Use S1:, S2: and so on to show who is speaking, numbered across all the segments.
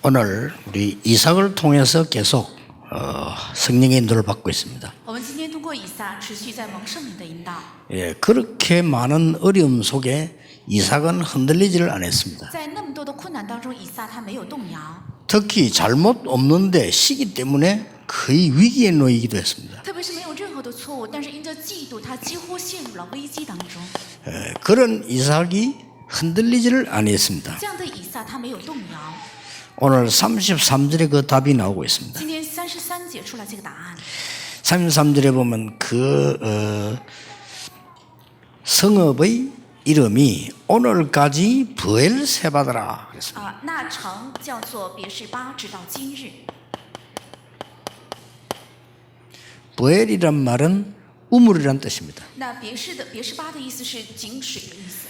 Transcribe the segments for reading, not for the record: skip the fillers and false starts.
S1: 오늘 우리 이삭을 통해서 계속 성령의 인도를 받고 있습니다.
S2: 我们今天通过以撒持续在蒙圣灵的引导，
S1: 예, 그렇게 많은 어려움 속에 이삭은 흔들리지를 않았습니다.
S2: 在那么多的困难当中，以撒他没有动摇，
S1: 특히 잘못 없는데 시기 때문에 거의 위기에 놓이기도 했습니다.
S2: 特别是没有任何的错误，但是因着嫉妒，他几乎陷入了危机当中。
S1: 그런 이삭이 흔들리지를 않았습니다.
S2: 这样的以撒他没有动摇。
S1: 오늘 33절에 그 답이 나오고 있습니다.
S2: 今天33节出来这个答案，
S1: 33절에 보면 그 성읍의 이름이 오늘까지 브엘세바더라 그랬습니다.
S2: 那城叫做别是巴，直到今日。
S1: 브엘이란 말은 우물이란 뜻입니다.
S2: 那别是巴的意思是井水的意思。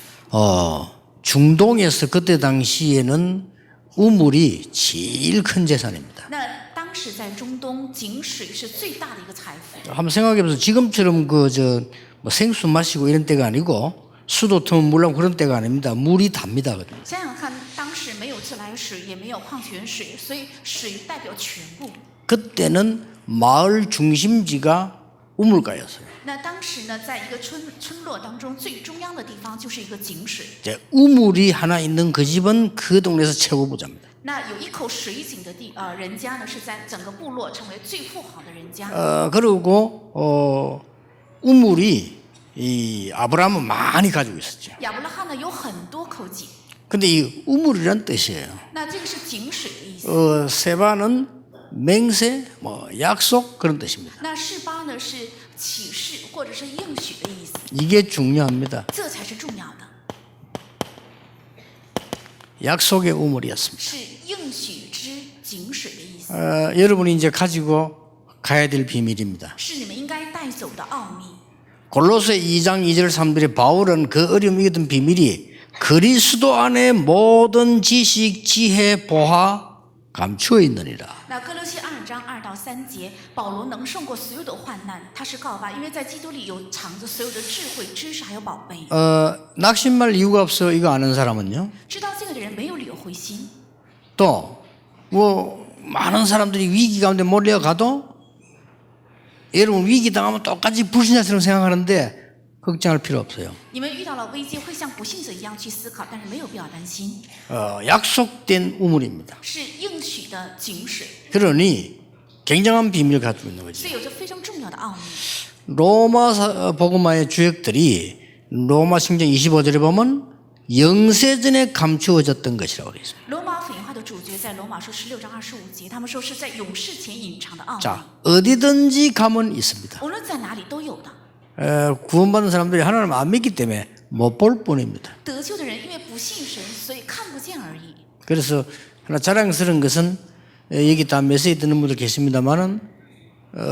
S1: 중동에서 그때 당시에는 우물이 제일 큰 재산입니다.
S2: 那当时在中东，井水是最大的一个财富。
S1: 한번 생각해보세요. 지금처럼 뭐 생수 마시고 이런 때가 아니고 수도 트면 물 나고 그런 때가 아닙니다. 물이 답니다.
S2: 想想看，当时没有自来水，也没有矿泉水，所以水代表全部。
S1: 그때는 마을 중심지가 우물가였어요.
S2: 那当时呢，在一个村落当中，最中央的地方就是一个井水。
S1: 이제 우물이 하나 있는 그 집은 그 동네에서 최고 부자입니다.
S2: 那有一口水井的人家呢，是在整个部落成为最富豪的人家。
S1: 그리고 우물이 이 아브라함은 많이 가지고 있었죠.
S2: 亚伯拉罕呢有很多口井，
S1: 근데 이 우물이란 뜻이에요.
S2: 那这个是井水的意思。
S1: 세바는 맹세, 뭐 약속 그런 뜻입니다.
S2: 那示巴呢是启示或者是应许的意思，
S1: 이게 중요합니다.
S2: 这才是重要的，
S1: 약속의 우물이었습니다.
S2: 是应许之井水的意思，
S1: 여러분이 이제 가지고 가야 될 비밀입니다.
S2: 是你们应该带走的奥秘。
S1: 골로새 2장 2절 3절에 바울은 그 어려움이 있던 비밀이 그리스도 안에 모든 지식, 지혜, 보화 감추어 있느니라.
S2: 那哥罗西2章2到3节，保罗能胜过所有的患难，他是告白，因为在基督里有藏着所有的智慧、知识还有宝贝。
S1: 낙심할 이유가 없어 이거 아는 사람은요.
S2: 知道这个的人没有理由灰心。
S1: 또 뭐 많은 사람들이 위기 가운데 몰려가도 여러분 위기 당하면 똑같이 불신자처럼 생각하는데 걱정할 필요 없어요.
S2: 你们遇到了危机，会像不信者一样去思考，但是没有必要担心，
S1: 약속된 우물입니다.
S2: 是应许的井水，
S1: 그러니 굉장한 비밀을 가지고 있는 거죠.
S2: 所以有着非常重要的奥秘。
S1: 로마 복음화의 주역들이 로마 신경 25절에 보면 영세전에 감추어졌던 것이라고 되어 있습니다.
S2: 罗马福音化的主角在罗马书16章25节，他们说是在永世前隐藏的奥秘，
S1: 자, 어디든지 가면 있습니다.
S2: 无论在哪里都有的。
S1: 구원받은 사람들이 하나님 안 믿기 때문에 못 볼 뿐입니다.
S2: 得救的人因为不信神，所以看不见而已。
S1: 그래서 하나 자랑스러운 것은 여기 다 메시지 듣는 분들 계십니다만은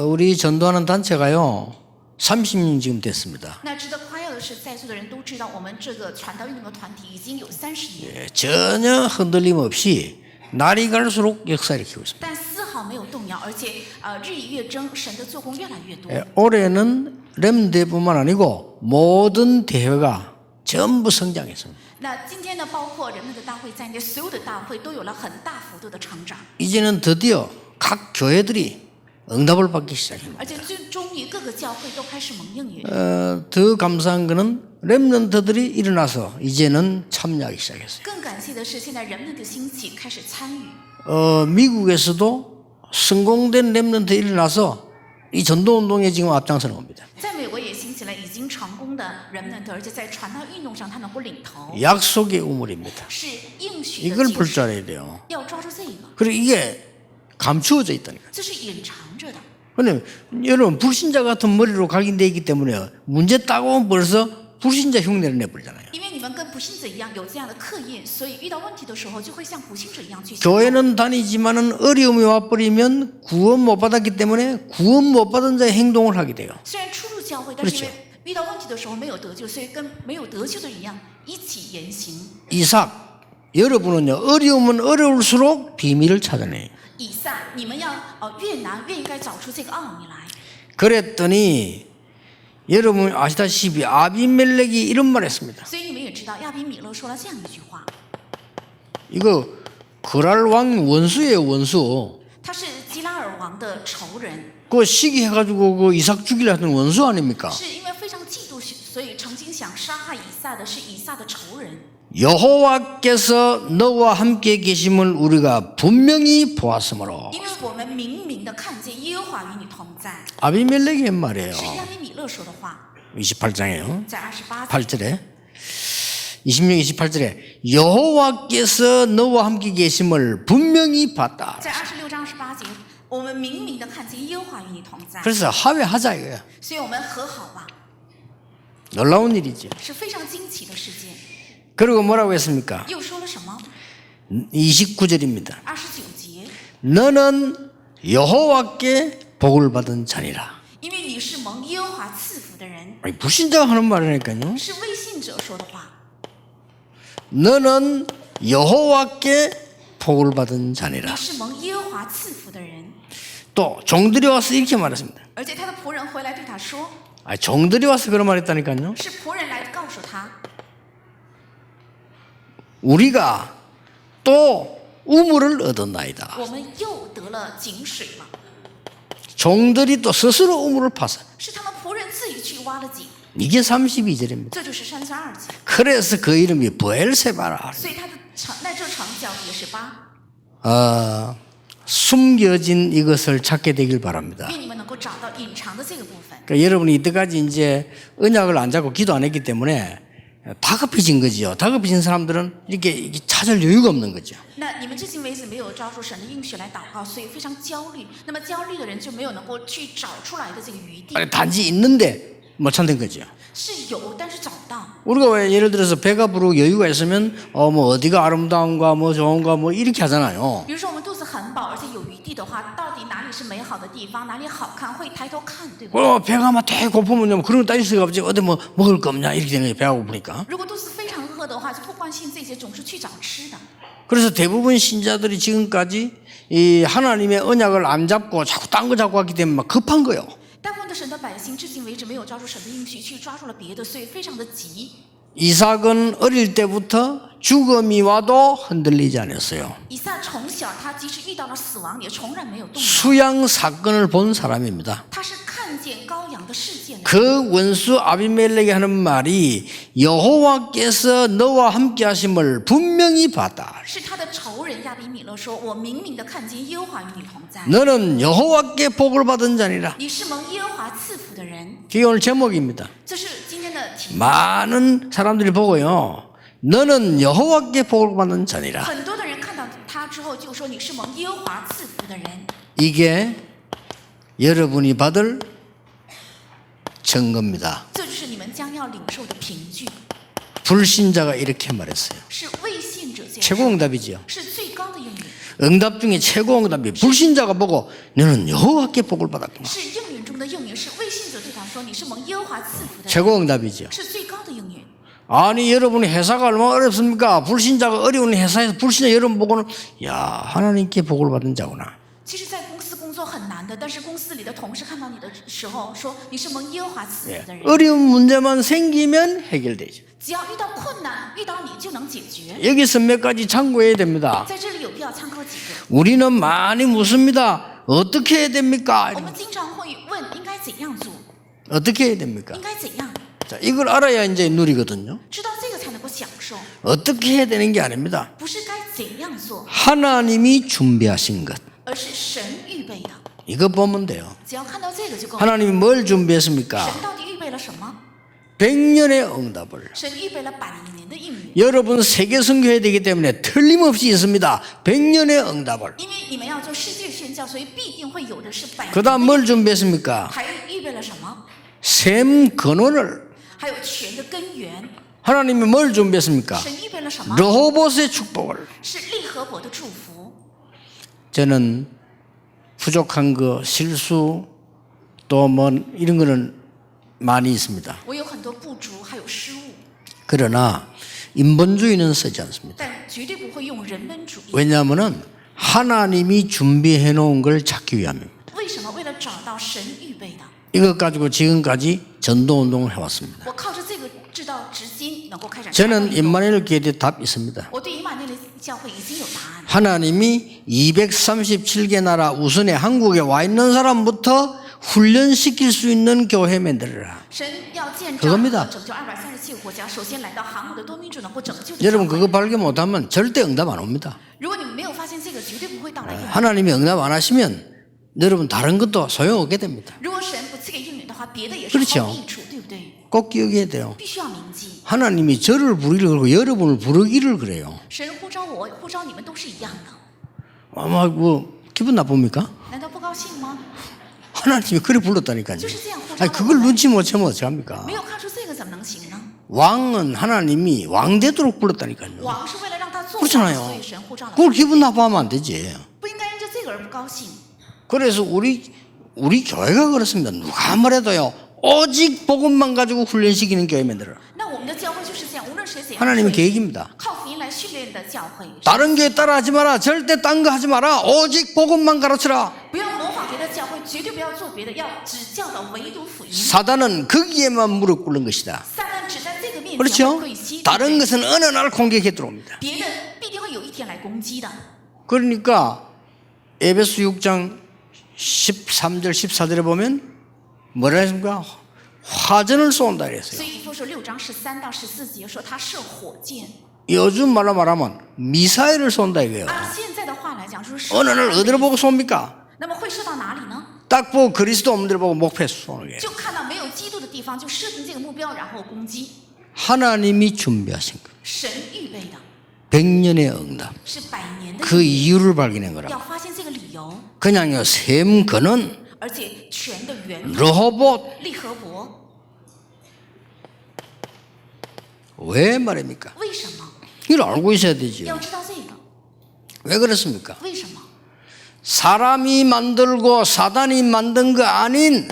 S1: 우리 전도하는 단체가요 30년 지금 됐습니다.
S2: 那值得夸耀的是，在座的人都知道，我们这个传道运动的团体已经有30年，
S1: 전혀 흔들림 없이 날이 갈수록 역사 일으키고 있습니다.
S2: 但丝毫没有动摇，而且日以月增，神的做工越来越多。
S1: 올해는 렘대뿐만 아니고 모든 대회가 전부 성장했습니다.
S2: 那今天呢，包括人们的大会在内，所有的大会都有了很大幅度的成长，
S1: 이제는 드디어 각 교회들이 응답을 받기 시작합니다.
S2: 而且终于各个教会都开始蒙应允。
S1: 더 감사한 것은 렘넌트들이 일어나서 이제는 참여하기 시작했어요.
S2: 更感谢的是，现在人们的兴起开始参与。
S1: 미국에서도 성공된 렘넌트 일어나서 이 전도운동에 지금 앞장서는 겁니다.
S2: 在美国也兴起了已经成功的人们，而且在传道运动上他能够领头，
S1: 약속의 우물입니다.
S2: 是应许的
S1: 이걸
S2: 井
S1: 볼
S2: 水
S1: 줄 알아야 돼요.
S2: 要抓住这个，
S1: 그리고 이게 감추어져 있다니까.
S2: 这是隐藏着的。
S1: 근데 여러분 불신자 같은 머리로 각인되어 있기 때문에 문제 따고 벌써 불신자 흉내를 내버리잖아요.
S2: 因为你们跟不信者一样有这样的刻印，所以遇到问题的时候就会像不信者一样去行动。
S1: 교회는 다니지만은 어려움이 와버리면 구원 못 받았기 때문에 구원 못 받은 자의 행동을 하게 돼요.
S2: 虽然出入教会，但是因为遇到问题的时候没有得救，所以跟没有得救的人一样一起言行。
S1: 이삭, 여러분은요 어려우면 어려울수록 비밀을 찾아내요.
S2: 以撒，你们要越难越应该找出这个奥秘来。
S1: 그랬더니 여러분 아시다시피 아비멜렉이 이런 말 했습니다.
S2: 所以你们也知道，亚比米勒说了这样一句话：
S1: 이거 그랄 왕 원수예요, 원수.
S2: 他是基拉尔王的仇人，
S1: 그 시기해가지고 그 이삭 죽이려 하던 원수 아닙니까?
S2: 是因为非常嫉妒，所以曾经想杀害以撒的是以撒的仇人。
S1: 여호와께서 너와 함께 계심을 우리가 분명히 보았으므로.
S2: 因为我们明明的看见耶和华与你同在，
S1: 아비멜렉이 한 말이에요.
S2: 是亚比米勒说的话，
S1: 28장에요.
S2: 在28节。
S1: 8절에 26, 28절에 여호와께서 너와 함께 계심을 분명히 봤다.
S2: 在26章28节，我们明明的看见耶和华与你同在，
S1: 그래서 화해하자 이거야.
S2: 所以我们和好吧，
S1: 놀라운 일이죠.
S2: 是非常惊奇的事件。
S1: 그리고 뭐라고 했습니까?
S2: 又说了什么？
S1: 29절입니다.
S2: 29节，
S1: 너는 여호와께 복을 받은 자니라.
S2: 因为你是蒙耶和华赐福的人，
S1: 아니, 불신자가 하는 말이니까요.
S2: 是未信者说的话。
S1: 너는 여호와께 복을 받은 자니라.
S2: 你是蒙耶和华赐福的人，
S1: 또 종들이 와서 이렇게 말했습니다.
S2: 而且他的仆人回来对他说，
S1: 아, 종들이 와서 그런 말했다니까요.
S2: 是仆人来告诉他，
S1: 우리가 또 우물을 얻었나이다.
S2: 我们又得了井水了。
S1: 종들이 또 스스로 우물을 파서.
S2: 是他们仆人自己去挖了井，
S1: 이게 32절입니다.
S2: 这就是32节。
S1: 그래서 그 이름이 부엘세바라.
S2: 所以他的城，那这城叫别是巴。
S1: 숨겨진 이것을 찾게 되길 바랍니다.
S2: 愿你们能够找到隐藏的这个部分。
S1: 그러니까 여러분이 이때까지 이제 언약을 안 잡고 기도 안 했기 때문에 다급해진 거지요. 다급해진 사람들은 이렇게 찾을 여유가 없는 거죠.
S2: 那你们至今为止没有抓住神的应许来祷告，所以非常焦虑。那么焦虑的人就没有能够去找出来的这个余地。
S1: 아니, 단지 있는데 못 찾는 거죠.
S2: 是有，但是找不到。
S1: 우리가 왜 예를 들어서 배가 부르고 여유가 있으면 뭐 어디가 아름다운가 뭐 좋은가 뭐 이렇게 하잖아요.
S2: 比如说我们肚子很饱，而且有余地的话，到底哪里是美好的地方，哪里好看，会抬头看，对不对？
S1: 배가 막 되게 고프면 그런 거 따질 수가 없지. 어디 뭐 먹을 거 없냐 이렇게 되는 거예요. 배가 고프니까.
S2: 如果肚子非常饿的话，就不关心这些，总是去找吃的。
S1: 그래서 대부분 신자들이 지금까지 이 하나님의 언약을 안 잡고 자꾸 딴 거 잡고 왔기 때문에 막 급한 거예요.
S2: 大部分的神的百姓至今为止没有抓住神的应许，去抓住了别的，所以非常的急。
S1: 이삭은 어릴 때부터 죽음이 와도 흔들리지 않았어요.
S2: 以撒从小，他即使遇到了死亡，也从来没有动摇。
S1: 수양 사건을 본 사람입니다.
S2: 他是看见羔羊的事件的。
S1: 그 원수 아비멜렉이 하는 말이 여호와께서 너와 함께 하심을 분명히 봤다.
S2: 是他的仇人亚比米勒说：“我明明的看见耶和华与你同在，
S1: 너는 여호와께 복을 받은 자니라.
S2: 你是蒙耶和华赐福的人。
S1: 그게 오늘 제목입니다. ”
S2: 这是今天的题目。
S1: 많은 사람들이 보고요. 너는 여호와께 복을 받는 자니라.
S2: 很多的人看到他之后就说：“你是蒙耶和华赐福的人。
S1: 이게 여러분이 받을 증거입니다. ”
S2: 这就是你们将要领受的凭据，
S1: 불신자가 이렇게 말했어요.
S2: 是未信者这样
S1: 최고
S2: 说，
S1: 응답이죠.
S2: 是最高的应允，
S1: 응답 중에 최고 응답이 불신자가 보고 너는 여호와께 복을 받았구나.
S2: 是应允中的应允，是未信者对他说：“你是蒙耶和华赐福的人。
S1: 최고 응답이죠. ”
S2: 是最高的应允。
S1: 아니 여러분이 회사가 얼마나 어렵습니까? 불신자가 어려운 회사에서 불신자 여러분 보고는 야 하나님께 복을 받은 자구나.
S2: 其实，在公司工作很难的，但是公司里的同事看到你的时候说：“你是蒙耶和华赐福的人。”
S1: 어려운 문제만 생기면 해결되죠.
S2: 只要遇到困难，遇到你就能解决。
S1: 여기서 몇 가지 참고해야 됩니다.
S2: 在这里有必要参考几个。
S1: 우리는 많이 묻습니다. 어떻게 해야 됩니까?
S2: 我们经常会问应该怎样做，
S1: 어떻게 해야 됩니까?
S2: 应该怎样，
S1: 자, 이걸 알아야 이제 누리거든요.
S2: 知道这个才能够享受，
S1: 어떻게 해야 되는 게 아닙니다.
S2: 不是该怎样做，
S1: 하나님이 준비하신 것.
S2: 而是神预备的。
S1: 이거 보면 돼요.
S2: 只要看到这个就够了。
S1: 하나님이 뭘 준비했습니까?
S2: 神到底预备了什么？
S1: 100년의 응답을.
S2: 神预备了100年的应允，
S1: 여러분 세계 선교해야 되기 때문에 틀림없이 있습니다. 100년의 응답을.
S2: 因为你们要做世界宣教，所以必定会有的是100
S1: 그 다음 뭘 준비했습니까?
S2: 还预备了什么？
S1: 샘 근원을.
S2: 还有权的根源。
S1: 하나님이 뭘 준비했습니까?
S2: 神预备了什么？
S1: 르호봇의 축복을.
S2: 是利和伯的祝福。
S1: 저는 부족한 거, 실수, 또 뭐 이런 거는 많이 있습니다.
S2: 我有很多不足，还有失误，
S1: 그러나 인본주의는 쓰지 않습니다.
S2: 但绝对不会用人本主义。
S1: 왜냐하면 하나님이 준비해 놓은 걸 찾기 위함입니다.
S2: 为什么？为了找到神预备的。
S1: 이것 가지고 지금까지 전도운동을 해왔습니다.
S2: 我靠着这个知道至今能够开展传道
S1: 저는
S2: 运动。
S1: 임마누엘 교회에 대해 답 있습니다.
S2: 我对以马内利教会已经有答案了。
S1: 하나님이 237개 나라 우선에 한국에 와 있는 사람부터 훈련시킬 수 있는 교회 만들어라.
S2: 神要建
S1: 그겁니다
S2: 造拯救237个国家，首先来到韩国的多民主能够拯救的教
S1: 여러분
S2: 会。
S1: 그거 발견 못하면 절대 응답 안 옵니다.
S2: 如果你们没有发现这个，绝对不会到来应允。
S1: 하나님이 응답 안 하시면 여러분 다른 것도 소용없게 됩니다.
S2: 如果神不赐给应允的话，别的也是
S1: 그렇죠
S2: 毫无益处，对不对？
S1: 꼭 기억해야 돼요.
S2: 必须要铭记，
S1: 하나님이 저를 부르기를 그러고 여러분을 부르기를 그래요.
S2: 神呼召我，呼召你们都是一样的，
S1: 아마 뭐 기분 나쁩니까?
S2: 难道不高兴吗？
S1: 하나님이 그래 불렀다니까요.
S2: 就是这样呼召
S1: 아니
S2: 的。
S1: 그걸 눈치 못 채면 어떡합니까?
S2: 没有看出这个怎么能行呢？
S1: 왕은 하나님이 왕 되도록 불렀다니까요.
S2: 王是为了让他做王，
S1: 그렇잖아요.
S2: 所以神呼召了他。
S1: 그걸 기분 나빠하면 안 되지.
S2: 不应该因着这个而不高兴。
S1: 그래서 우리 교회가 그렇습니다. 누가 말해도요. 오직 복음만 가지고 훈련시키는 교회 만들어라.
S2: 那我们的教会就是这样，无论谁怎样，
S1: 하나님의 계획입니다.
S2: 靠福音来训练的教会。
S1: 다른 교회 따라하지 마라. 절대 딴 거 하지 마라. 오직 복음만 가르쳐라.
S2: 不要模仿别的教会，绝对不要做别的，要只教导唯独福音。
S1: 사단은 거기에만 무릎 꿇는 것이다.
S2: 撒旦只在这个面前
S1: 그렇죠?
S2: 会跪膝，
S1: 다른 것은 어느 날 공격해 들어옵니다.
S2: 别的必定会有一天来攻击的。
S1: 그러니까 에베소 6장 13절 14절에 보면 뭐라 했습니까? 화전을 쏜다
S2: 所
S1: 그랬어요.
S2: 以以弗所6章13到14节说他射火箭，
S1: 요즘 말로 말하면 미사일을 쏜다 이거예요.
S2: 按现在的话来讲就是射。
S1: 어느 날 어디를 보고 쏩니까?
S2: 那么会射到哪里呢？
S1: 딱 보고 그리스도 없는 데를 보고 목표에 쏘는 거예요.
S2: 就看到没有基督的地方，就设定这个目标，然后攻击。
S1: 하나님이 준비하신 것.
S2: 神预备的
S1: 100년의 응답.
S2: 是百年的
S1: 그 이유를 발견한
S2: 要
S1: 거라.
S2: 发现这个理由，
S1: 그냥요 셈 거는
S2: 而且权的源头
S1: 르호봇
S2: 利和伯
S1: 왜 말입니까?
S2: 为什么？
S1: 이걸 알고 있어야
S2: 要
S1: 되죠.
S2: 知道这个，
S1: 왜 그렇습니까?
S2: 为什么？
S1: 사람이 만들고 사단이 만든 거 아닌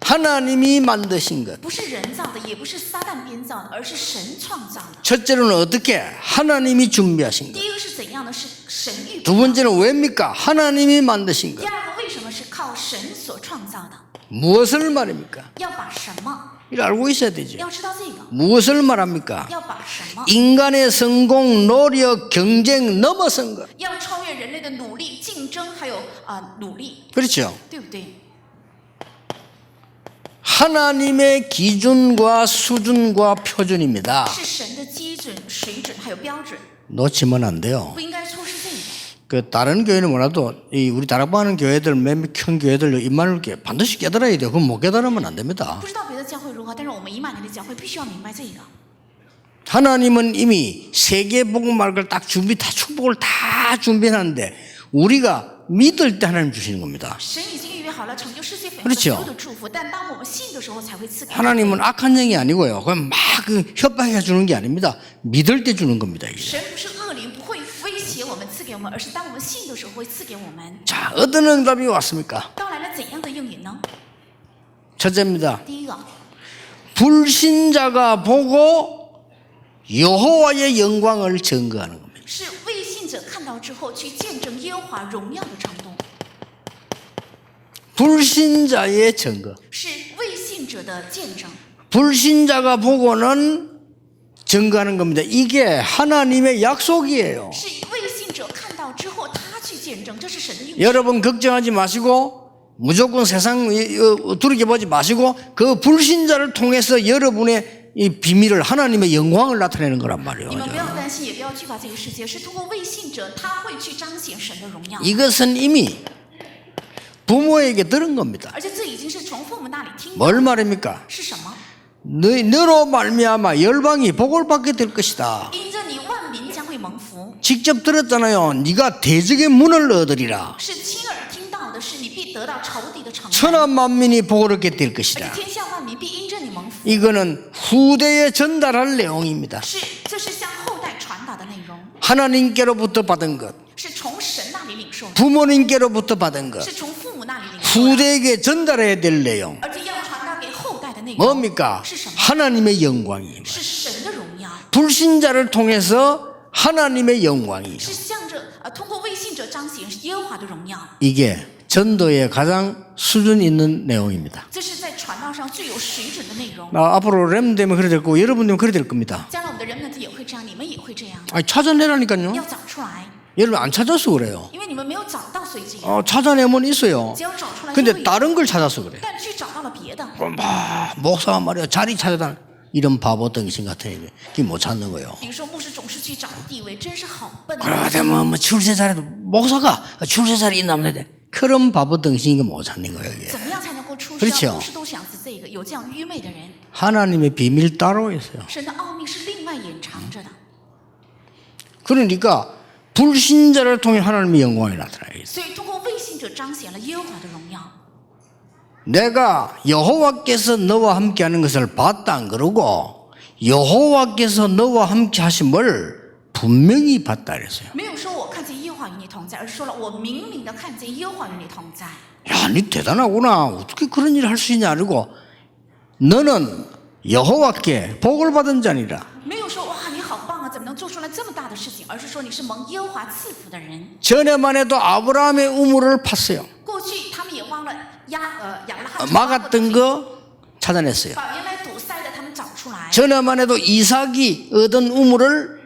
S1: 하나님이 만드신 것.
S2: 不是人造的，也不是撒旦编造的，而是神创造的。
S1: 첫째로는 어떻게? 하나님이 준비하신 것.
S2: 第一个是怎样的？是神预备
S1: 두
S2: 的。
S1: 번째는 왜입니까? 하나님이 만드신
S2: 第
S1: 것.
S2: 二个为什么是靠神所创造的？
S1: 무엇을 말입니까?
S2: 要把什么？
S1: 이걸 알고 있어야 되죠.
S2: 要知道这个，
S1: 무엇을 말합니까?
S2: 要把什么？
S1: 인간의 성공, 노력, 경쟁 넘어선 것.
S2: 要超越人类的努力、竞争，还有努力，
S1: 그렇죠.
S2: 对不对？
S1: 하나님의 기준과 수준과 표준입니다.
S2: 是神的基准、水准还有标准，
S1: 놓치면 안 돼요.
S2: 不应该错失这个。
S1: 그 다른 교회는 뭐라도 이 우리 다락방하는 교회들 몇몇 큰 교회들 임마누엘 교회 반드시 깨달아야 돼요. 그건 못 깨달으면 안 됩니다.
S2: 不知道别的教会如何，但是我们以马内利教会必须要明白这个。
S1: 하나님은 이미 세계 복음할 걸 딱 다 축복을 다 준비하는데 우리가 믿을 때 하나님 주시는 겁니다.
S2: 神已经预备好了拯救世界所
S1: 그렇죠
S2: 有的祝福，但当我们信的时候才会赐给。
S1: 하나님은 악한 영이 아니고요. 그냥 막 협박해 주는 게 아닙니다. 믿을 때 주는 겁니다. 이게.
S2: 神不是恶灵，不会威胁我们赐给我们，而是当我们信的时候会赐给我们。
S1: 자, 어떤 응답이 왔습니까?
S2: 到来了怎样的应允呢？
S1: 첫째입니다.
S2: 第一个，
S1: 불신자가 보고 여호와의 영광을 증거하는 겁니다.
S2: 是未信者看到之后去见证耶和华荣耀的程度，
S1: 불신자의 증거.
S2: 是未信者的见证，
S1: 불신자가 보고는 증거하는 겁니다. 이게 하나님의 약속이에요.
S2: 是未信者看到之后他去见证，这是神的应许。
S1: 여러분 걱정하지 마시고 무조건 세상 두렵게 보지 마시고 그 불신자를 통해서 여러분의 이 비밀을 하나님의 영광을 나타내는 거란 말이에요.
S2: 你们不要担心，也不要惧怕这个世界，是通过未信者，他会去彰显神的荣耀。
S1: 이것은 이미 부모에게 들은 겁니다.
S2: 而且这已经是从父母那里听到，
S1: 뭘 말입니까?
S2: 是什么？
S1: 너로 말미암아 열방이 복을 받게 될 것이다.
S2: 因着你万民将会蒙福，
S1: 직접 들었잖아요. 네가 대적의 문을 얻으리라.
S2: 是亲耳听到的，是你必得到仇敌的惩罚，
S1: 천하 만민이 복을 얻게 될
S2: 而
S1: 것이다.
S2: 且天下万民必因着你蒙福。
S1: 이거는 후대에 전달할 내용입니다.
S2: 是，这是向后代传达的内容，
S1: 하나님께로부터 받은 것,
S2: 是从神那里领受的，
S1: 부모님께로부터 받은 것,
S2: 是从父母那里领受的，
S1: 후대에게 전달해야 될 내용.
S2: 而且要传达给后代的内容
S1: 뭡니까?
S2: 是什么？
S1: 하나님의 영광입니다.
S2: 是神的荣耀，
S1: 불신자를 통해서 하나님의 영광이에요.
S2: 是向着通过未信者彰显耶和华的荣耀，
S1: 이게 전도의 가장 수준 있는 내용입니다.
S2: 这是在传道上最有水准的内容。
S1: 앞으로 렘 되면 그래 될 거고 여러분 되면 그래 될 겁니다.
S2: 将来我们的人们也会这样，你们也会这样，
S1: 아니, 찾아내라니까요.
S2: 要找出来，
S1: 여러분 안 찾아서 그래요.
S2: 因为你们没有找到，所以这样。
S1: 찾아내면 있어요.
S2: 只要找出来就
S1: 근데
S2: 会有，
S1: 다른 걸 찾아서 그래요.
S2: 但去找到了别的。
S1: 목사가 말이야 자리 찾아다 이런 바보 덩신 같은 애 그게 못 찾는 거예요.
S2: 比如说牧师总是去找地位，真是好笨。
S1: 그러다 뭐 출세 자리도 목사가 출세 자리 있나 보네. 그런 바보 덩신 이거 못 찾는 거예요. 이게.
S2: 怎么样才能够出
S1: 그렇죠
S2: 师？牧师都想是这个，有这样愚昧的人，
S1: 하나님의 비밀 따로 있어요.
S2: 神的奥秘是另外掩藏着的。
S1: 그러니까 불신자를 통해 하나님의 영광이 나타나요.
S2: 所以通过未信者彰显了耶和华的荣耀。
S1: 내가 여호와께서 너와 함께하는 것을 봤다 안 그러고 여호와께서 너와 함께 하심을 분명히 봤다 그랬어요.
S2: 没有说我看见耶和华与你同在，而是说了我明明的看见耶和华与你同在。
S1: 야, 니 대단하구나. 어떻게 그런 일을 할 수 있냐 아니고 너는 여호와께 복을 받은 자니라.
S2: 没有说哇你好棒啊，怎么能做出来这么大的事情，而是说你是蒙耶和华赐福的人。
S1: 전에만 해도 아브라함의 우물을 팠어요.
S2: 过去他们也挖了亚伯拉罕
S1: 막았던 거 찾아냈어요.
S2: 把原来堵塞的他们找出来。
S1: 전에만 해도 이삭이 얻은 우물을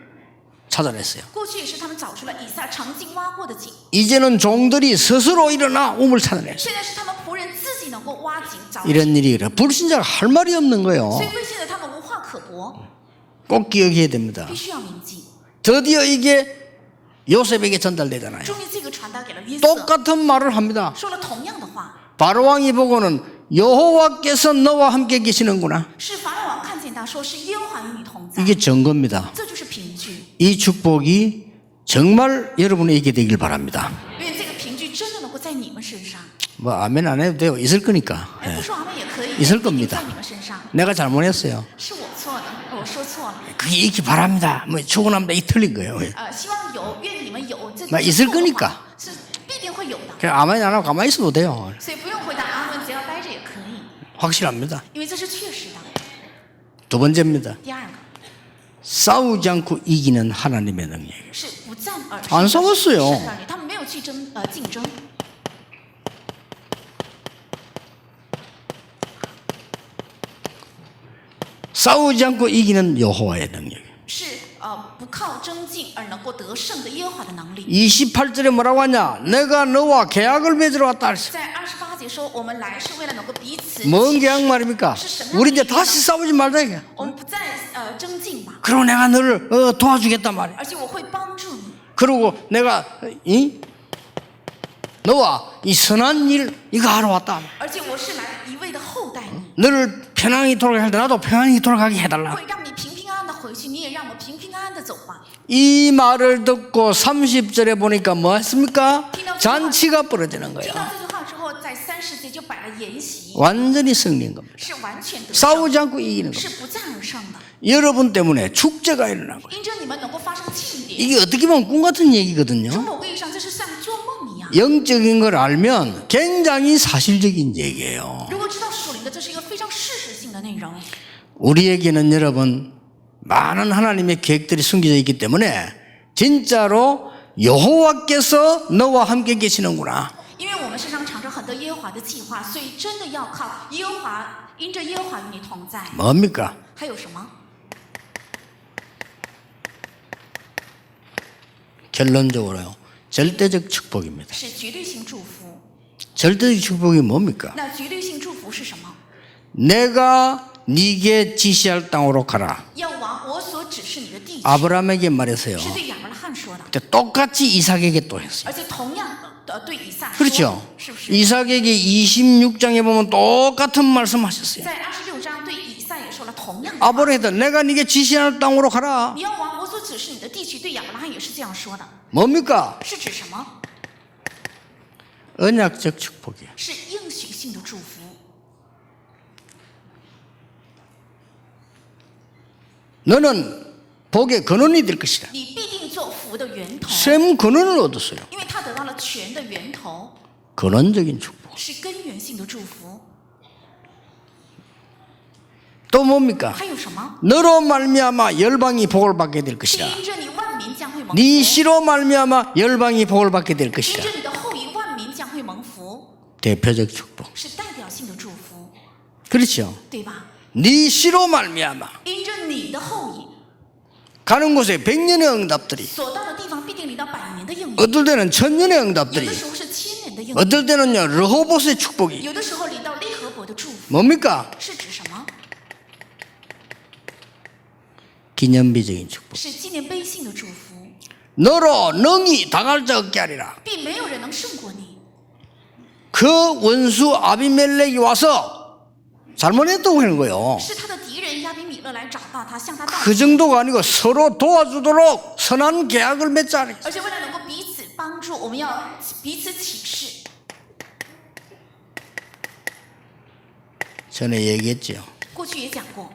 S1: 찾아냈어요.
S2: 过去也是他们找出了以撒曾经挖过的井，
S1: 이제는 종들이 스스로 일어나 우물 찾아냈어요.
S2: 现在是他们仆人自己能够挖井找。
S1: 이런 일이 그래. 불신자가 할 말이 없는 거예요.
S2: 所以未信的他们无话可驳，
S1: 꼭 기억해야 됩니다.
S2: 必须要铭记。
S1: 드디어 이게 요셉에게 전달되잖아요.
S2: 终于这个传达给了约瑟，
S1: 똑같은 말을 합니다.
S2: 说了同样的话。
S1: 바로왕이 보고는 여호와께서 너와 함께 계시는구나.
S2: 是法老王看见他说是耶和华与你同在，
S1: 이게 증거입니다.
S2: 这就是凭据。
S1: 이 축복이 정말 여러분에게 되길 바랍니다.
S2: 愿这个凭据真的能够在你们身上。
S1: 뭐 아멘 안 해도 돼요. 있을 거니까.
S2: 哎，不说阿门也可以，
S1: 있을
S2: 一定
S1: 겁니다.
S2: 在你们身上。
S1: 내가 잘못했어요.
S2: 是我错了，我说错了。
S1: 그게 있기 바랍니다. 뭐 축원합니다. 이 틀린 거예요.
S2: 希望有，愿你们有，这
S1: 나
S2: 是
S1: 있을
S2: 错的
S1: 거니까
S2: 话是必定会有的。
S1: 그냥 아멘 안 하고 가만히 있어도 돼요.
S2: 所以不用回答阿门，只要待着也可以，
S1: 확실합니다.
S2: 因为这是确实的。
S1: 두 번째입니다.
S2: 第二个
S1: 싸우지 않고 이기는 하나님의 능력.
S2: 是不战而
S1: 안
S2: 胜的
S1: 싸웠어요.
S2: 胜的力，他们没有去竞争。
S1: 싸우지 않고 이기는 여호와의 능력.
S2: 是不靠争竞而能够得胜的耶和华的能力。
S1: 28절에 뭐라고 하냐? 내가 너와 계약을 맺으러 왔다 그랬어요.
S2: 在28节说，我们来是为了能够彼此
S1: 뭔
S2: 契
S1: 계약
S2: 实
S1: 말입니까?
S2: 是什么样的
S1: 우리 이제
S2: 契约
S1: 다시 싸우지 말자 이게.
S2: 我们不再争竞嘛，
S1: 그리고 내가 너를 도와주겠단 말이야.
S2: 而且我会帮助你，
S1: 그리고 내가 너와 이 선한 일 이거 하러 왔다.
S2: 而且我是来一味的厚待你，
S1: 너를 편안히 돌아가게 할 때 나도 편안히 돌아가게 해달라.
S2: 会让你平平安安的回去，你也让我平平安安的走吧。
S1: 이 말을 듣고 30절에 보니까 뭐 했습니까? 잔치가 벌어지는
S2: 听
S1: 거예요.
S2: 到这句话之后，在30节就摆了筵席，
S1: 완전히 승리인 겁니다.
S2: 是完全得胜，
S1: 싸우지 않고 이기는 겁니다.
S2: 是不战而胜的。
S1: 여러분 때문에 축제가 일어난 거예요.
S2: 因着你们能够发生庆典，
S1: 이게 어떻게 보면 꿈 같은 얘기거든요.
S2: 从某个意义上，这是像做梦一样。
S1: 영적인 걸 알면 굉장히 사실적인 얘기예요.
S2: 如果知道属灵的，这是一个非常事实性的内容。
S1: 우리에게는 여러분 많은 하나님의 계획들이 숨겨져 있기 때문에 진짜로 여호와께서 너와 함께 계시는구나.
S2: 因为我们身上藏着很多耶和华的计划，所以真的要靠耶和华，因着耶和华与你同在。
S1: 뭡니까?
S2: 还有什么？
S1: 결론적으로요. 절대적 축복입니다.
S2: 是绝对性祝福。
S1: 절대적 축복이 뭡니까?
S2: 那绝对性祝福是什么？
S1: 내가 네게 지시할 땅으로 가라.
S2: 要往我所指示你的地区。
S1: 아브라함에게 말했어요.
S2: 是对亚伯拉罕说的，
S1: 똑같이 이삭에게 또 했어요.
S2: 而且同样对以撒说，
S1: 그렇죠?
S2: 是不是？
S1: 이삭에게 26장에 보면 똑같은 말씀하셨어요.
S2: 在26章对以撒也说了同样的话。
S1: 아브라함 내가 네게 지시할 땅으로 가라.
S2: 你要往我所指示你的地区，对亚伯拉罕也是这样说的，
S1: 뭡니까?
S2: 是指什么？
S1: 언약적 축복이에요.
S2: 是应许性的祝福。
S1: 너는 복의 근원이 될 것이다.
S2: 你必定做福的源头，
S1: 샘 근원을 얻었어요.
S2: 因为他得到了权的源头，
S1: 근원적인 축복.
S2: 是根源性的祝福。
S1: 또 뭡니까?
S2: 还有什么？
S1: 너로 말미암아 열방이 복을 받게 될
S2: 是
S1: 것이다.
S2: 因着你万民将会蒙
S1: 네
S2: 福，
S1: 씨로 말미암아 열방이 복을 받게 될
S2: 因
S1: 것이다.
S2: 着你的后裔万民将会蒙福。
S1: 대표적 축복.
S2: 是代表性的祝福，
S1: 그렇죠.
S2: 对吧？
S1: 네 씨로 말미암아
S2: 因着你的后裔，
S1: 가는 곳에 100년의 응답들이,
S2: 所到的地方必定领到百年的应允，
S1: 어떨 때는 1000년의
S2: 有
S1: 응답들이,
S2: 的时候是千年的应允，
S1: 어떨 때는요 르호봇의 축복이
S2: 有的时候领到利和伯的祝福，
S1: 뭡니까?
S2: 是指什么？
S1: 기념비적인 축복.
S2: 是纪念碑性的祝福，
S1: 너로 능히 당할 자 없게 하리라.
S2: 并没有人能胜过你。
S1: 그 원수 아비멜렉이 와서 잘못했다고 하는 거예요.
S2: 是他的敌人亚比米勒来找到他，向他道
S1: 그
S2: 歉，
S1: 정도가 아니고 서로 도와주도록 선한 계약을 맺자.
S2: 而且为了能够彼此帮助，我们要彼此启示。
S1: 전에 얘기했죠.
S2: 过去也讲过，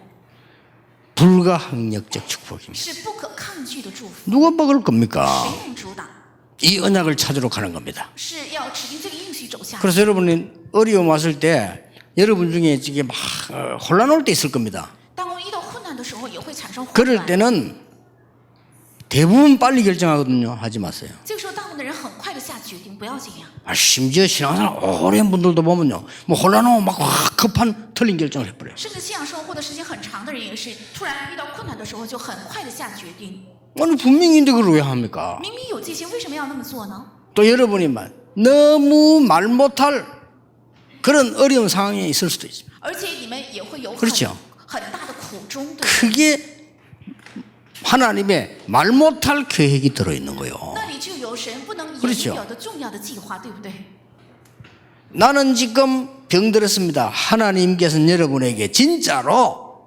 S1: 불가항력적 축복입니다.
S2: 是不可抗拒的祝福，
S1: 누가 먹을 겁니까?
S2: 谁能阻挡？
S1: 이 언약을 찾으러 가는 겁니다.
S2: 是要指定这个应许走下去。
S1: 그래서 여러분이 어려움 왔을 때 여러분 중에 지금 막 혼란 올 때 있을 겁니다.
S2: 当我们遇到困难的时候，也会产生混
S1: 그럴
S2: 乱。
S1: 때는 대부분 빨리 결정하거든요. 하지 마세요.
S2: 这个时候，大部分的人很快的下决定，不要这样。
S1: 심지어 신앙생활 오랜 분들도 보면요, 뭐 혼란하고 막 급한 틀린 결정을 해버려요.
S2: 甚至信仰生活的时间很长的人，也是突然遇到困难的时候，就很快的下决定。
S1: 아니 분명인데 그걸 왜 합니까?
S2: 明明有这些，为什么要那么做呢？
S1: 또 여러분이 너무 말 못할 그런 어려운 상황에 있을 수도 있습니다.
S2: 而且你们也会有
S1: 그렇죠
S2: 很大的苦衷，对不对？
S1: 그게 하나님의 말 못할 계획이 들어있는 거예요.
S2: 那里就有神不能言
S1: 그렇죠
S2: 表的重要的计划，对不对？
S1: 나는 지금 병들었습니다. 하나님께서는 여러분에게 진짜로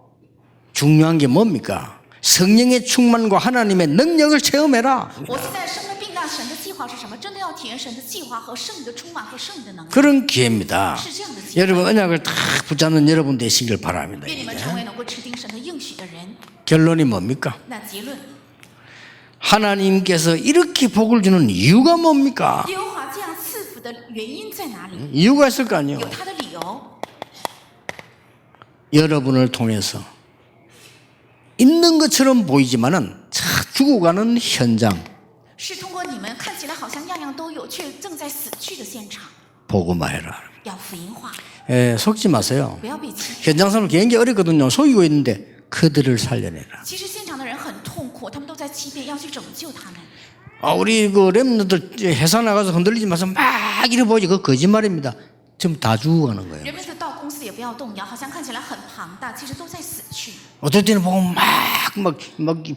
S1: 중요한 게 뭡니까? 성령의 충만과 하나님의 능력을 체험해라.
S2: 我现在生了病，那神的计划是什么？真的要体验神的计划和圣灵的充满和圣灵的能力，
S1: 그런 기회입니다.
S2: 是这样的机会。
S1: 여러분 언약을 다 붙잡는 여러분 되시길 바랍니다.
S2: 愿你们成为能够持定神的应许的人。
S1: 결론이 뭡니까?
S2: 那结论，
S1: 하나님께서 이렇게 복을 주는 이유가 뭡니까?
S2: 耶和华这样赐福的原因在哪里？
S1: 이유가 있을 거 아니에요.
S2: 有他的理由。
S1: 여러분을 통해서 있는 것처럼 보이지만은 죽어가는 현장
S2: 是通过你们看起来好像样样都有，却正在死去的现场，
S1: 복음화해라.
S2: 要福音化，
S1: 속지 마세요.
S2: 不要被欺骗。
S1: 현장 사람 굉장히 어렵거든요. 속이고 있는데 그들을 살려내라.
S2: 其实现场的人很痛苦，他们都在欺骗，要去拯救他们。
S1: 우리 그 렘너들 회사 나가서 흔들리지 마서 막 이래 보이지 그 거짓말입니다. 지금 다 죽어가는 거예요.
S2: 人们是到公司也不要动摇，好像看起来很庞大，其实都在死去。
S1: 어떨 때는 보면 막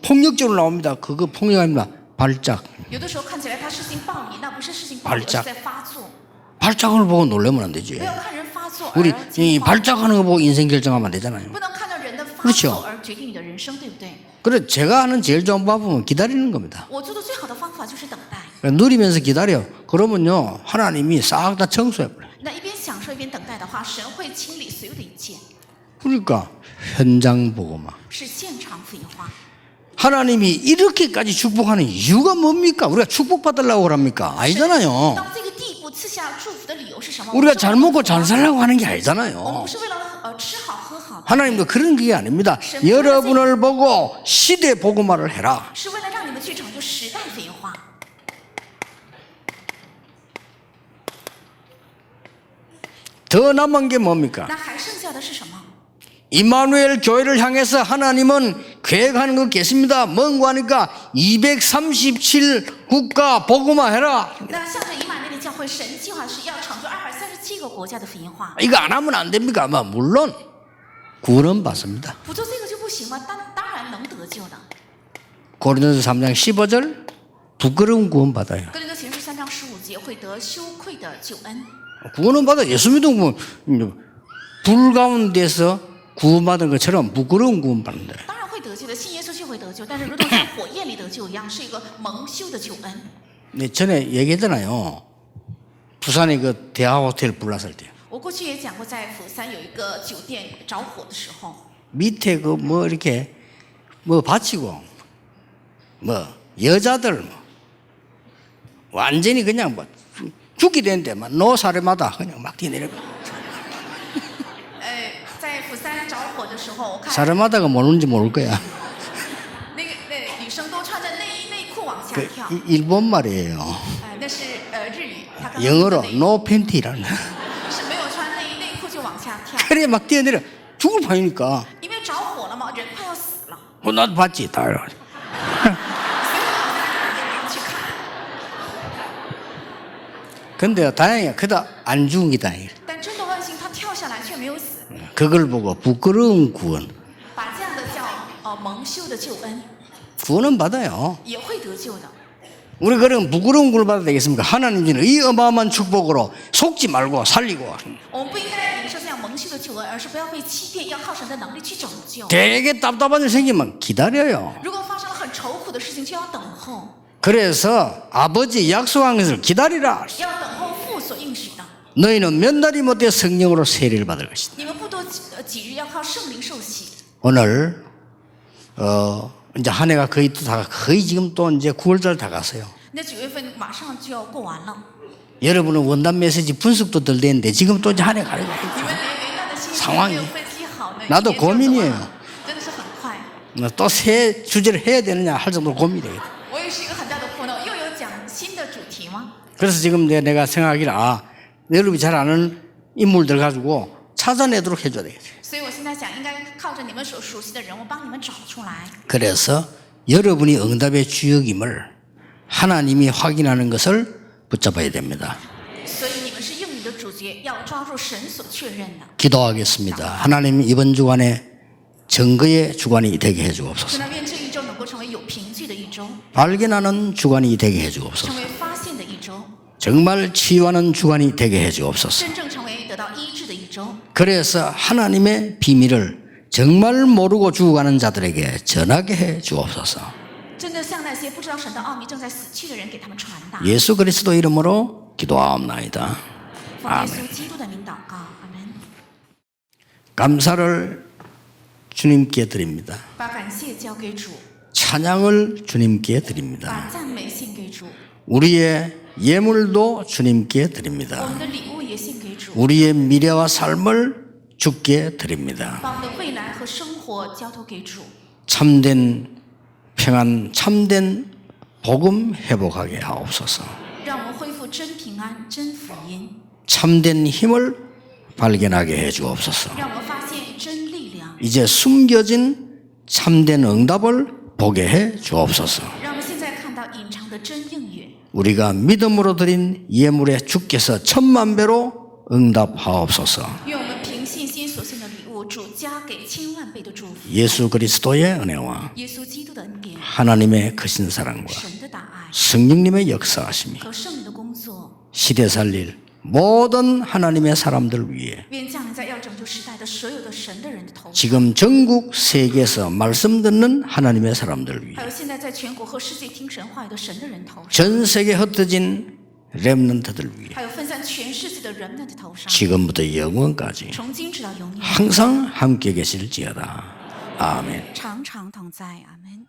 S1: 폭력적으로 나옵니다. 그거 폭력 아닙니다. 발작.
S2: 有的时候看起来他施行暴力，那不是施行暴力，而
S1: 발작
S2: 是在发作。
S1: 발작을 보고 놀라면 안 되지.
S2: 不要看人发作
S1: 우리
S2: 而
S1: 이
S2: 惊慌，
S1: 발작하는 거 보고 인생 결정하면 안 되잖아요.
S2: 不能看到人的发
S1: 그렇죠
S2: 作而决定你的人生，对不对？
S1: 그래 제가 하는 제일 좋은 방법은 기다리는 겁니다.
S2: 我做的最好的方法就是等待。
S1: 누리면서 기다려. 그러면요 하나님이 싹 다 청소해버려요.
S2: 那一边享受一边等待的话，神会清理所有的一切，
S1: 그러니까 현장 복음화.
S2: 是现场福音化。
S1: 하나님이 이렇게까지 축복하는 이유가 뭡니까? 우리가 축복받으려고 합니까? 아니잖아요.
S2: 到这个地步赐下祝福的理由是什么？
S1: 우리가 잘 먹고 잘
S2: 我
S1: 살려고 하는 게
S2: 们
S1: 아니잖아요.
S2: 不是为了吃好喝好，
S1: 하나님도 그런 게 아닙니다. 여러분을 보고 시대 복음화를 해라.
S2: 是为了让你们去拯救时代福音化。
S1: 더 남은 게 뭡니까?
S2: 那还剩下的是什么？
S1: 이마누엘 교회를 향해서 하나님은 계획하는 거 계십니다. 뭔가 하니까 237국가 복음화해라.
S2: 那向着以马内利教会，神计划是要成就237个国家的福音化。
S1: 이거 안 하면 안 됩니까? 물론 구원은 받습니다.
S2: 不做这个就不行吗？当然能得救的。
S1: 고린도서 3장 15절 부끄러운 구원 받아요.
S2: 哥林多前书3章15节会得羞愧的救恩。
S1: 구원은 받아. 예수 믿으면 불 가운데서 구원받은 것처럼 부끄러운 구원 받는다.
S2: 当然会得救的，信耶稣就会得救，但是如同在火焰里得救一样，是一个蒙羞的救恩。
S1: 네, 전에 얘기했잖아요. 부산에 그 대하 호텔 불났을 때
S2: 我过去也讲过，在釜山有一个酒店着火的时候，
S1: 밑에 그 뭐 이렇게 뭐 받치고 뭐 여자들 뭐 완전히 그냥 뭐 죽게 되는데 막 노사례마다 그냥 막 뛰내려.
S2: 在釜山着火的时候，我看
S1: 사례마다가 모르는지 모를 거야.
S2: 那女生都穿着内衣内裤往下
S1: 그
S2: 跳，
S1: 일본 말이에요.
S2: 那是日语，他刚刚说的
S1: 영어로
S2: 内衣
S1: no panty라는.
S2: 跳，
S1: 그래 막 뛰어내려 죽을 판이니까.
S2: 因为着火了嘛，人快要死了，
S1: 나도 봤지 다 그래가지고.
S2: 所以我去看。
S1: 근데 다행이야. 그다 안 죽은 게 다행이야.
S2: 但真的万幸，他跳下来却没有死，
S1: 그걸 보고 부끄러운 구원.
S2: 把这样的叫蒙羞的救恩，
S1: 구원은 받아요.
S2: 也会得救的。
S1: 우리 그런 부끄러운 구원을 받아야 되겠습니까? 하나님 주는 이 어마어마한 축복으로 속지 말고 살리고.
S2: 我们不应该领受这样蒙羞的救恩，而是不要被欺骗，要靠神的能力去拯救。
S1: 되게 답답한 일 생기면 기다려요.
S2: 如果发生了很愁苦的事情，就要等候，
S1: 그래서 아버지 약속한 것을 기다리라.
S2: 要等候父所应许的。
S1: 너희는 몇 날이 못해 성령으로 세례를 받을 것이다.
S2: 你们不多几日要靠圣灵受洗。
S1: 오늘 이제 한 해가 거의 지금 또 이제 9월달 다 갔어요.
S2: 那9月份马上就要过完了，
S1: 여러분은 원단 메시지 분석도 덜 됐는데 지금 또 이제 한 해 가는
S2: 你
S1: 거예요.
S2: 们连元旦的信息
S1: 상황이
S2: 没有分析好呢，
S1: 나도
S2: 一年就要走完
S1: 고민이에요.
S2: 了，真的是很快。
S1: 또 새 주제를 해야 되느냐 할 정도로 고민이 되겠다.
S2: 我也是一个很大的苦恼，又有讲新的主题吗？
S1: 그래서 지금 내가 생각하기를 여러분이 잘 아는 인물들 가지고 찾아내도록 해줘야 되겠어요.
S2: 所以我现在想，应该靠着你们所熟悉的人物，帮你们找出来。
S1: 그래서 여러분이 응답의 주역임을 하나님이 확인하는 것을 붙잡아야 됩니다.
S2: 所以你们是应允的主角，要抓住神所确认的。
S1: 기도하겠습니다. 하나님 이번 주간에 증거의 주간이 되게 해주옵소서.
S2: 神啊，愿这一周能够成为有凭据的一周，
S1: 발견하는 주간이 되게 해주옵소서.
S2: 成为发现的一周，
S1: 정말 치유하는 주간이 되게 해주옵소서.
S2: 真正成为得到医治的一周。
S1: 그래서 하나님의 비밀을 정말 모르고 죽어가는 자들에게 전하게 해 주옵소서.
S2: 真的向那些不知道神的奥秘、正在死去的人，给他们传达。
S1: 예수 그리스도 이름으로 기도하옵나이다.
S2: 奉耶稣基督的名祷告，阿门。
S1: 감사를 주님께 드립니다.
S2: 把感谢交给主，
S1: 찬양을 주님께 드립니다.
S2: 把赞美献给主，
S1: 우리의 예물도 주님께
S2: 我
S1: 드립니다.
S2: 们的礼物也献给主，
S1: 우리의 미래와 삶을 주께 드립니다.
S2: 把我们的未来和生活交托给主，
S1: 참된 평안, 참된 복음 회복하게 하옵소서.
S2: 让我们恢复真平安、真福音，
S1: 참된 힘을 발견하게 해 주옵소서.
S2: 让我们发现真力量，
S1: 이제 숨겨진 참된 응답을 보게 해 주옵소서.
S2: 让我们现在看到隐藏的真应允。
S1: 우리가 믿음으로 드린 예물에 주께서 10,000배로 응답하옵소서.
S2: 愿我们凭信心所献的礼物，主加给10,000,000倍的祝福。
S1: 예수 그리스도의 은혜와
S2: 耶稣基督的恩典、
S1: 하나님의 크신 사랑과
S2: 神的大爱
S1: 성령님의 역사하심이
S2: 和圣灵的工作，
S1: 시대 살릴 모든 하나님의 사람들 위해
S2: 愿降临在要拯救时代的所有的神的人的头上，
S1: 지금 전국 세계에서 말씀 듣는 하나님의 사람들
S2: 还
S1: 위해
S2: 有现在在全国和世界听神话语的神的人头上，
S1: 전 세계 흩어진 렘넌트들 위해
S2: 还有分散全世界的人们的头上，
S1: 지금부터 영원까지
S2: 从今直到永远，
S1: 항상 함께 계실지어다. 아멘.
S2: 常常同在。阿门。